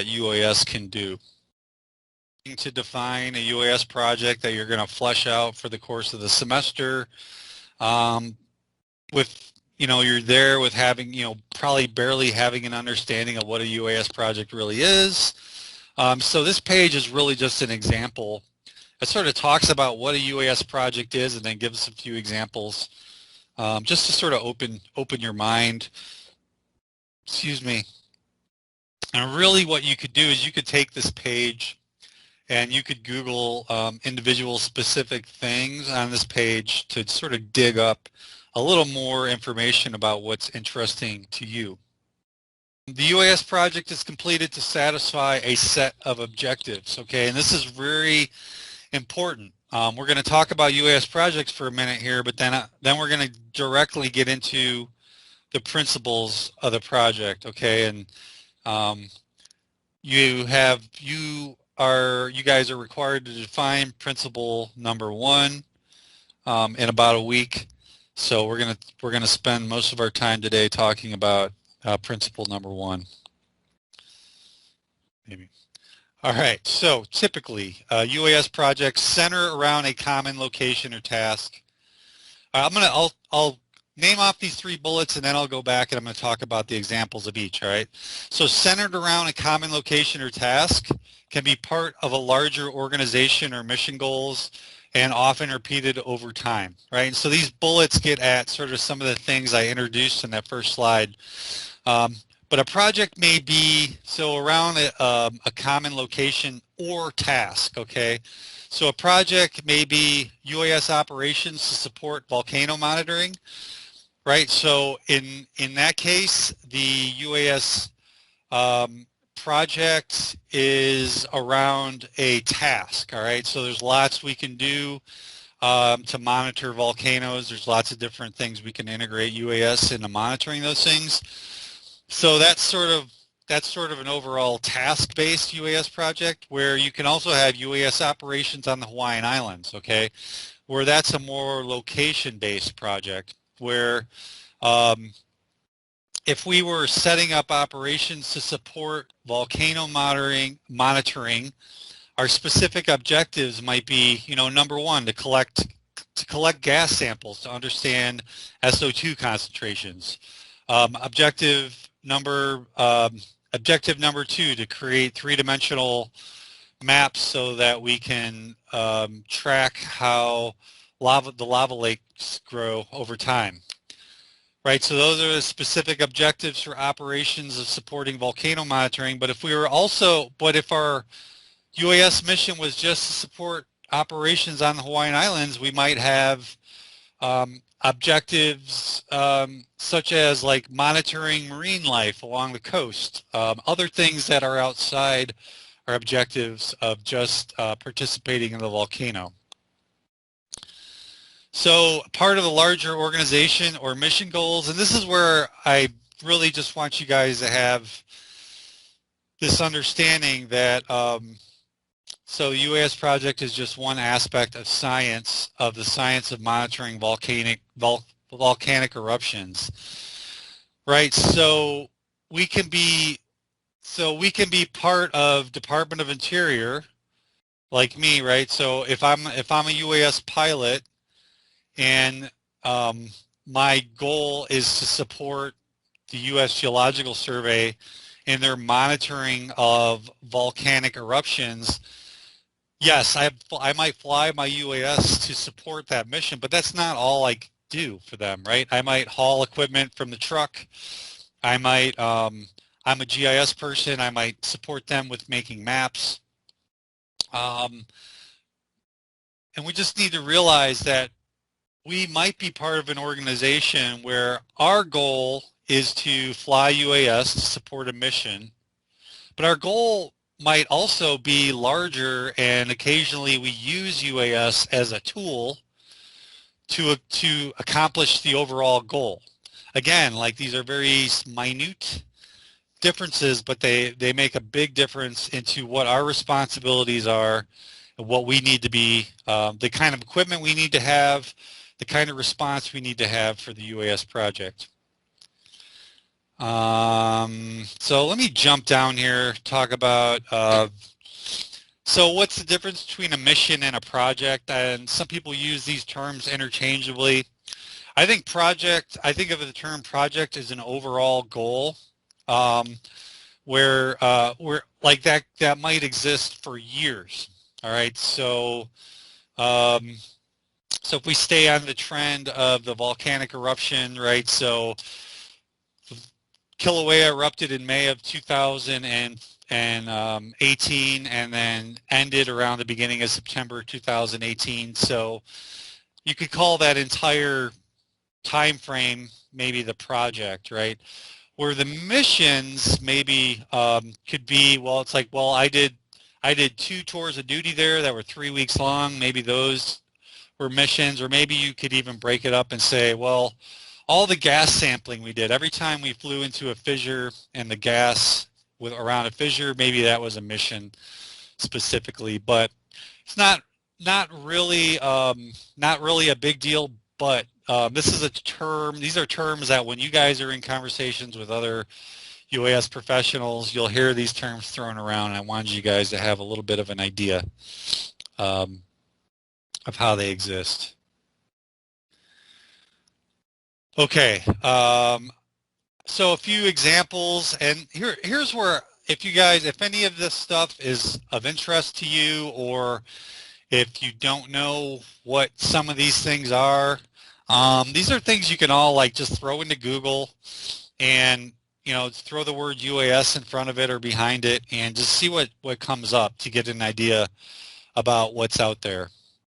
that UAS can do. To define a UAS project that you're going to flesh out for the course of the semester, with, you're there with having, probably barely having an understanding of what a UAS project really is. So this page is really just an example. It sort of talks about what a UAS project is and then gives us a few examples, just to sort of open your mind. Excuse me. And really what you could do is you could take this page and you could Google individual specific things on this page to sort of dig up a little more information about what's interesting to you. The UAS project is completed to satisfy a set of objectives, okay? And this is very important. We're going to talk about UAS projects for a minute here, but then we're going to directly get into the principles of the project, okay? And you guys are required to define principle number 1 in about a week. So we're gonna spend most of our time today talking about principle number 1. Maybe. All right. So typically, UAS projects center around a common location or task. I'll name off these 3 bullets and then I'll go back and I'm going to talk about the examples of each, all right? So centered around a common location or task can be part of a larger organization or mission goals and often repeated over time, right? And so these bullets get at sort of some of the things I introduced in that first slide. But a project may be, so around a common location or task, okay? So a project may be UAS operations to support volcano monitoring, right? So in that case, the UAS project is around a task, all right? So there's lots we can do to monitor volcanoes. There's lots of different things we can integrate UAS into monitoring those things. So that's sort of an overall task-based UAS project, where you can also have UAS operations on the Hawaiian Islands, okay? Where that's a more location-based project, where if we were setting up operations to support volcano monitoring, our specific objectives might be, number 1, to collect gas samples to understand SO2 concentrations. Objective number 2, to create 3-dimensional maps so that we can track how the lava lakes grow over time. Right, so those are the specific objectives for operations of supporting volcano monitoring. But if our UAS mission was just to support operations on the Hawaiian Islands, we might have objectives such as like monitoring marine life along the coast, other things that are outside our objectives of just participating in the volcano. So part of the larger organization or mission goals, and this is where I really just want you guys to have this understanding that so the UAS project is just one aspect of the science of monitoring volcanic eruptions, right? So we can be part of Department of Interior, like me, right? So if I'm a UAS pilot, and my goal is to support the U.S. Geological Survey in their monitoring of volcanic eruptions, yes, I might fly my UAS to support that mission, but that's not all I do for them, right? I might haul equipment from the truck. I'm a GIS person. I might support them with making maps. And we just need to realize that we might be part of an organization where our goal is to fly UAS to support a mission, but our goal might also be larger, and occasionally we use UAS as a tool to accomplish the overall goal. Again, like these are very minute differences, but they make a big difference into what our responsibilities are, and what we need to be, the kind of equipment we need to have, the kind of response we need to have for the UAS project. So let me jump down here, talk about, so what's the difference between a mission and a project? And some people use these terms interchangeably. I think of the term project as an overall goal, um, where like that might exist for years. All right, um, so if we stay on the trend of the volcanic eruption, right? So Kilauea erupted in May of 2018 and then ended around the beginning of September 2018. So you could call that entire time frame maybe the project, right? Where the missions maybe could be, well, it's like, well, I did 2 tours of duty there that were 3 weeks long. Maybe those were missions, or maybe you could even break it up and say, well, all the gas sampling we did, every time we flew into a fissure and the gas with around a fissure, maybe that was a mission specifically, but it's not really a big deal. But this is a term. These are terms that when you guys are in conversations with other UAS professionals, you'll hear these terms thrown around. And I wanted you guys to have a little bit of an idea um, of how they exist. Okay. So a few examples, and here's where if any of this stuff is of interest to you, or if you don't know what some of these things are, these are things you can all like just throw into Google and throw the word UAS in front of it or behind it and just see what comes up to get an idea about what's out there.